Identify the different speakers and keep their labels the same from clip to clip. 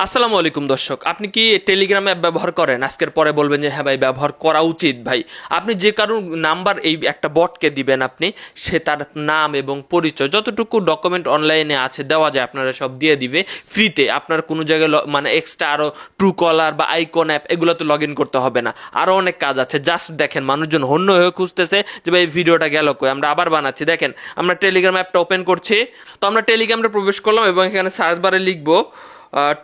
Speaker 1: আসসালামু আলাইকুম দর্শক, আপনি কি টেলিগ্রাম অ্যাপ ব্যবহার করেন? আজকের পরে বলবেন যে হ্যাঁ ভাই ব্যবহার করা উচিত। ভাই আপনি যে কারো নাম্বার এই একটা বটকে দিবেন, আপনি সে তার নাম এবং পরিচয় যতটুকু ডকুমেন্ট অনলাইনে আছে দেওয়া যায় আপনারা সব দিয়ে দিবে ফ্রিতে। আপনার কোনো জায়গায় মানে এক্সট্রা আরও ট্রু কলার বা আইকন অ্যাপ এগুলোতে লগ ইন করতে হবে না। আরও অনেক কাজ আছে। জাস্ট দেখেন মানুষজন হন্য হয়ে খুঁজতেছে যে ভাই এই ভিডিওটা গেল কই, আমরা আবার বানাচ্ছি। দেখেন আমরা টেলিগ্রাম অ্যাপটা ওপেন করছি। তো আমরা টেলিগ্রামটা প্রবেশ করলাম এবং এখানে সার্চ বারে লিখবো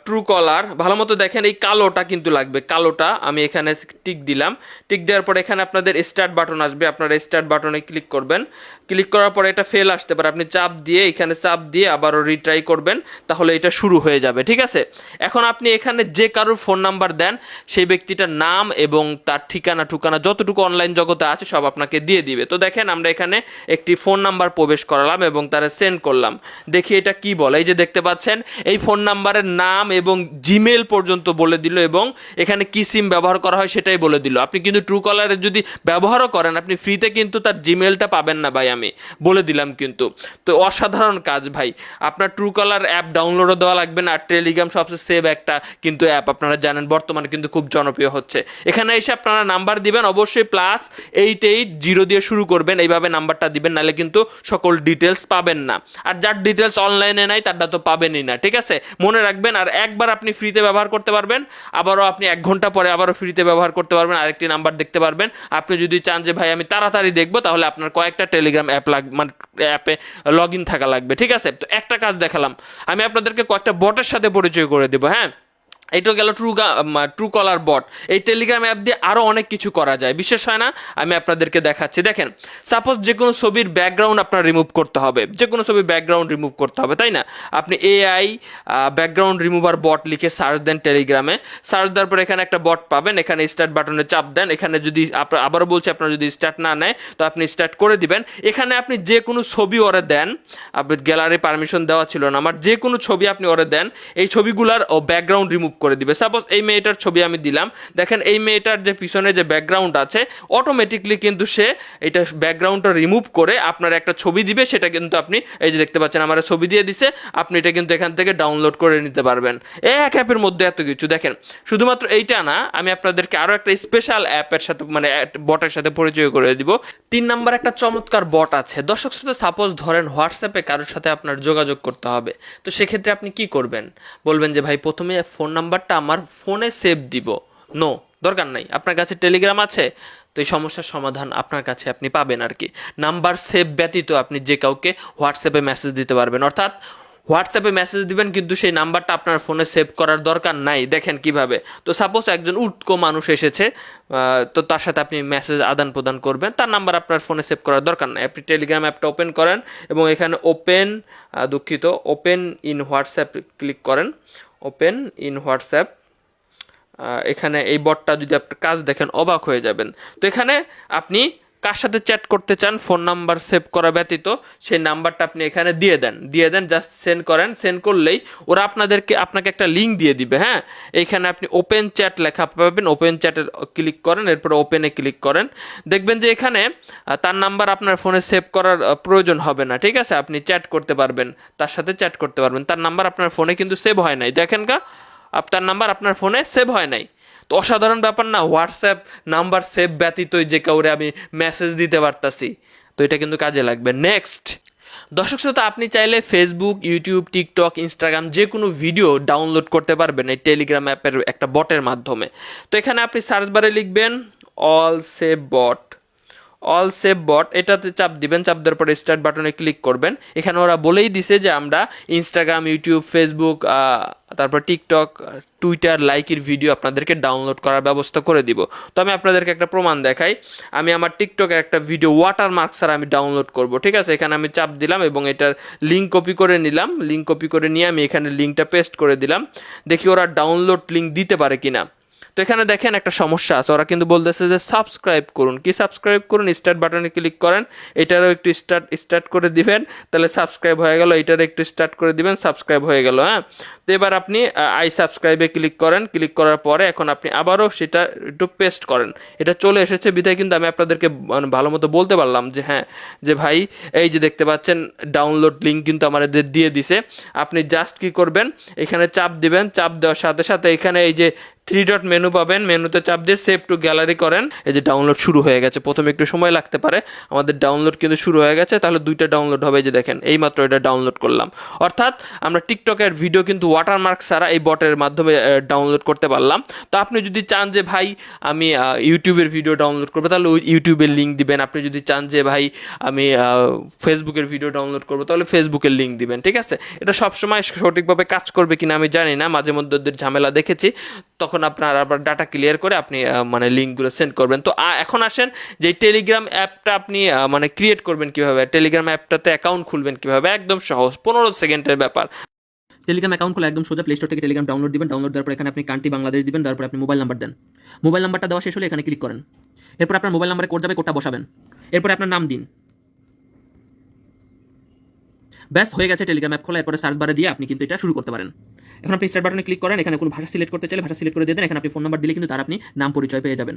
Speaker 1: ট্রু কলার। ভালো মতো দেখেন এই কালোটা কিন্তু লাগবে, কালোটা আমি এখানে টিক দিলাম। টিক দেওয়ার পর এখানে আপনাদের স্টার্ট বাটন আসবে, আপনারা স্টার্ট বাটনে ক্লিক করবেন। ক্লিক করার পরে এটা ফেল আসতে পারে, আপনি চাপ দিয়ে এখানে চাপ দিয়ে আবারও রিট্রাই করবেন, তাহলে এটা শুরু হয়ে যাবে। ঠিক আছে, এখন আপনি এখানে যে কারোর ফোন নাম্বার দেন সেই ব্যক্তিটার নাম এবং তার ঠিকানা ঠিকানা যতটুকু অনলাইন জগতে আছে সব আপনাকে দিয়ে দিবে। তো দেখেন আমরা এখানে একটি ফোন নাম্বার প্রবেশ করালাম এবং তারা সেন্ড করলাম। দেখি এটা কি বলে। এই যে দেখতে পাচ্ছেন এই ফোন নাম্বারের নাম এবং জিমেল পর্যন্ত বলে দিল এবং এখানে কি সিম ব্যবহার করা হয় সেটাই বলে দিল। আপনি কিন্তু ট্রু কলারের যদি ব্যবহারও করেন আপনি ফ্রিতে কিন্তু তার জিমেলটা পাবেন না ভাই, আমি বলে দিলাম কিন্তু। তো অসাধারণ কাজ ভাই। আপনার ট্রু কলার অ্যাপ ডাউনলোডও দেওয়া লাগবে না। আর টেলিগ্রাম সবচেয়ে সেভ একটা কিন্তু অ্যাপ, আপনারা জানেন বর্তমানে কিন্তু খুব জনপ্রিয় হচ্ছে। এখানে এসে আপনারা নাম্বার দিবেন, অবশ্যই +88 দিয়ে শুরু করবেন, এইভাবে নাম্বারটা দিবেন, নাহলে কিন্তু সকল ডিটেলস পাবেন না। আর যার ডিটেলস অনলাইনে নাই তারটা তো পাবেনই না। ঠিক আছে, মনে রাখবেন। আর একবার আপনি ফ্রিতে ব্যবহার করতে পারবেন, আবারও আপনি 1 ঘন্টা পরে আবারও ফ্রিতে ব্যবহার করতে পারবেন, আরেকটি নাম্বার দেখতে পারবেন। আপনি যদি চান যে ভাই আমি তাড়াতাড়ি দেখবো, তাহলে আপনার কয়েকটা টেলিগ্রাম অ্যাপ মানে অ্যাপে লগ ইন থাকা লাগবে। ঠিক আছে, তো একটা কাজ দেখালাম, আমি আপনাদেরকে কয়েকটা বটের সাথে পরিচয় করে দেবো। হ্যাঁ, এইটা গেল ট্রু কলার বট। এই টেলিগ্রাম অ্যাপ দিয়ে আরও অনেক কিছু করা যায়, বিশেষ হয় না? আমি আপনাদেরকে দেখাচ্ছি। দেখেন, সাপোজ যে কোনো ছবির ব্যাকগ্রাউন্ড আপনার রিমুভ করতে হবে, যে কোনো ছবির ব্যাকগ্রাউন্ড রিমুভ করতে হবে, তাই না? আপনি AI ব্যাকগ্রাউন্ড রিমুভার বট লিখে সার্চ দেন টেলিগ্রামে। সার্চ দেওয়ার পর এখানে একটা বট পাবেন, এখানে স্টার্ট বাটনে চাপ দেন। এখানে যদি আবারও বলছি, আপনার যদি স্টার্ট না নেয় তো আপনি স্টার্ট করে দিবেন। এখানে আপনি যে কোনো ছবি ওরে দেন, আপনি গ্যালারি পারমিশন দেওয়া ছিল না আমার, যে কোনো ছবি আপনি ওরে দেন, এই ছবিগুলার ব্যাকগ্রাউন্ড রিমুভ করে দিবে। সাপোজ এই মেয়েটার ছবি আমি দিলাম, দেখেন এই মেয়েটার যে পিছনে যে ব্যাকগ্রাউন্ড আছে অটোমেটিকলি কিন্তু সে এটা ব্যাকগ্রাউন্ডটা রিমুভ করে আপনার একটা ছবি দিবে। সেটা কিন্তু আপনি এই যে দেখতে পাচ্ছেন আমার ছবি দিয়ে দিছে, আপনি এটা কিন্তু এখান থেকে ডাউনলোড করে নিতে পারবেন। এক অ্যাপের মধ্যে এত কিছু। দেখেন, শুধুমাত্র এইটা না, আমি আপনাদেরকে আরও একটা স্পেশাল অ্যাপের সাথে মানে বটের সাথে পরিচয় করে দিব। 3 নম্বর একটা চমৎকার বট আছে। দর্শক সাথে সাপোজ ধরেন হোয়াটসঅ্যাপে কারোর সাথে আপনার যোগাযোগ করতে হবে, তো সেক্ষেত্রে আপনি কি করবেন? বলবেন যে ভাই প্রথমে ফোন নাম্বারটা আমার ফোনে সেভ দিব। নো, দরকার নাই। আপনার কাছে টেলিগ্রাম আছে, তো এই সমস্যার সমাধান আপনার কাছে আপনি পাবেন আর কি। নাম্বার সেভ ব্যতীত আপনি যে কাউকে হোয়াটসঅ্যাপে মেসেজ দিতে পারবেন, অর্থাৎ হোয়াটসঅ্যাপে মেসেজ দিবেন কিন্তু সেই নাম্বারটা আপনার ফোনে সেভ করার দরকার নাই। দেখেন কিভাবে। তো সাপোজ একজন উটকো মানুষ এসেছে, তো তার সাথে আপনি মেসেজ আদান প্রদান করবেন, তার নাম্বার আপনার ফোনে সেভ করার দরকার নাই। আপনি টেলিগ্রাম অ্যাপটা ওপেন করেন এবং এখানে ওপেন ইন হোয়াটসঅ্যাপ ক্লিক করেন। ওপেন ইন হোয়াটসঅ্যাপ, এখানে এই বটটা যদি আপনার কাজ দেখেন অবাক হয়ে যাবেন। তো এখানে আপনি কার সাথে চ্যাট করতে চান ফোন নাম্বার সেভ করা ব্যতীত সেই নাম্বারটা আপনি এখানে দিয়ে দেন, জাস্ট সেন্ড করেন। সেন্ড করলেই ওরা আপনাকে একটা লিঙ্ক দিয়ে দিবে। হ্যাঁ, এইখানে আপনি ওপেন চ্যাট লেখা পাবেন, ওপেন চ্যাটে ক্লিক করেন, এরপর ওপেনে ক্লিক করেন। দেখবেন যে এখানে তার নাম্বার আপনার ফোনে সেভ করার প্রয়োজন হবে না। ঠিক আছে, আপনি চ্যাট করতে পারবেন, তার সাথে চ্যাট করতে পারবেন। তার নাম্বার আপনার ফোনে কিন্তু সেভ হয় নাই, দেখেন আপনার নাম্বার আপনার ফোনে সেভ হয় নাই। তো অসাধারণ ব্যাপার না? হোয়াটসঅ্যাপ নাম্বার সেভ ব্যতীতই যে কাউরে আমি মেসেজ দিতে পারতাছি, তো এটা কিন্তু কাজে লাগবে। নেক্সট, দর্শক শ্রোতা, আপনি চাইলে ফেসবুক, ইউটিউব, টিকটক, ইনস্টাগ্রাম যে কোনো ভিডিও ডাউনলোড করতে পারবেন এই টেলিগ্রাম অ্যাপের একটা বটের মাধ্যমে। তো এখানে আপনি সার্চ বারে লিখবেন অল সেভ বট, এটাতে চাপ দিবেন। চাপ দেওয়ার পরে স্টার্ট বাটনে ক্লিক করবেন। এখানে ওরা বলেই দিছে যে আমরা ইনস্টাগ্রাম, ইউটিউব, ফেসবুক, তারপর টিকটক, টুইটার লাইকের ভিডিও আপনাদেরকে ডাউনলোড করার ব্যবস্থা করে দিব। তো আমি আপনাদেরকে একটা প্রমাণ দেখাই। আমি আমার টিকটকের একটা ভিডিও ওয়াটারমার্ক ছাড়া আমি ডাউনলোড করব। ঠিক আছে, এখানে আমি চাপ দিলাম এবং এটার লিঙ্ক কপি করে নিলাম। লিঙ্ক কপি করে নিয়ে আমি এখানে লিঙ্কটা পেস্ট করে দিলাম। দেখি ওরা ডাউনলোড লিঙ্ক দিতে পারে কিনা। তো এখানে দেখেন একটা সমস্যা আছে, ওরা কিন্তু বলতেছে যে সাবস্ক্রাইব করুন। কি সাবস্ক্রাইব করুন? স্টার্ট বাটনে ক্লিক করেন, এটারও একটু স্টার্ট করে দিবেন, তাহলে সাবস্ক্রাইব হয়ে গেল। এটারও একটু স্টার্ট করে দিবেন, সাবস্ক্রাইব হয়ে গেল। হ্যাঁ, তো এবার আপনি আই সাবস্ক্রাইবে ক্লিক করেন, ক্লিক করার পরে এখন আপনি আবারও সেটা একটু পেস্ট করেন। এটা চলে এসেছে বিধায় কিন্তু আমি আপনাদেরকে ভালো মতো বলতে পারলাম যে হ্যাঁ, যে ভাই এই যে দেখতে পাচ্ছেন ডাউনলোড লিঙ্ক কিন্তু আমাদের দিয়ে দিছে। আপনি জাস্ট কি করবেন, এখানে চাপ দিবেন, চাপ দেওয়ার সাথে সাথে এখানে এই যে 3 ডট মেনু পাবেন, মেনুতে চাপ দিয়ে সেভ টু গ্যালারি করেন। এই যে ডাউনলোড শুরু হয়ে গেছে, প্রথমে একটু সময় লাগতে পারে, আমাদের ডাউনলোড কিন্তু শুরু হয়ে গেছে। তাহলে 2টা ডাউনলোড হবে, এই যে দেখেন এইমাত্র এটা ডাউনলোড করলাম। অর্থাৎ আমরা টিকটকের ভিডিও কিন্তু ওয়াটারমার্ক ছাড়া এই বটের মাধ্যমে ডাউনলোড করতে পারলাম। তো আপনি যদি চান যে ভাই আমি ইউটিউবের ভিডিও ডাউনলোড করবো, তাহলে ওই ইউটিউবের লিঙ্ক দিবেন। আপনি যদি চান যে ভাই আমি ফেসবুকের ভিডিও ডাউনলোড করবো, তাহলে ফেসবুকের লিঙ্ক দিবেন। ঠিক আছে, এটা সবসময় সঠিকভাবে কাজ করবে কিনা আমি জানি না, মাঝে মধ্যে ওদের ঝামেলা দেখেছি। তখন আপনার আবার ডাটা ক্লিয়ার করে আপনি মানে লিঙ্কগুলো সেন্ড করবেন। তো এখন আসেন যে টেলিগ্রাম অ্যাপটা আপনি মানে ক্রিয়েট করবেন কিভাবে, টেলিগ্রাম অ্যাপটাতে অ্যাকাউন্ট খুলবেন কিভাবে, একদম সহজ, 15 সেকেন্ডের ব্যাপার।
Speaker 2: টেলিগ্রাম অ্যাকাউন্ট খোলা একদম সোজা, প্লে স্টোর থেকে টেলিগ্রাম ডাউনলোড দিবেন, ডাউনলোড দেওয়ার পর এখানে আপনি কান্ট্রি বাংলাদেশ দিবেন, তারপর আপনি মোবাইল নাম্বার দেন। মোবাইল নাম্বারটা দেওয়া শেষ হলে এখানে ক্লিক করেন। এরপর আপনার মোবাইল নাম্বারে কোড যাবে, কোডটা বসাবেন। এরপর আপনার নাম দিন। ব্যাস হয়ে গেছে টেলিগ্রাম অ্যাপ খোলা। এরপরে সার্চ বারে দিয়ে আপনি কিন্তু এটা শুরু করতে পারেন। এখন আপনি স্টার্ট বাটনে ক্লিক করেন, এখানে কোনো ভাষা সিলেক্ট করতে চাইলে ভাষা সিলেক্ট করে দিয়ে দেন। এখানে আপনি ফোন নাম্বার দিলে কিন্তু তার আপনি নাম পরিচয় পেয়ে যাবেন।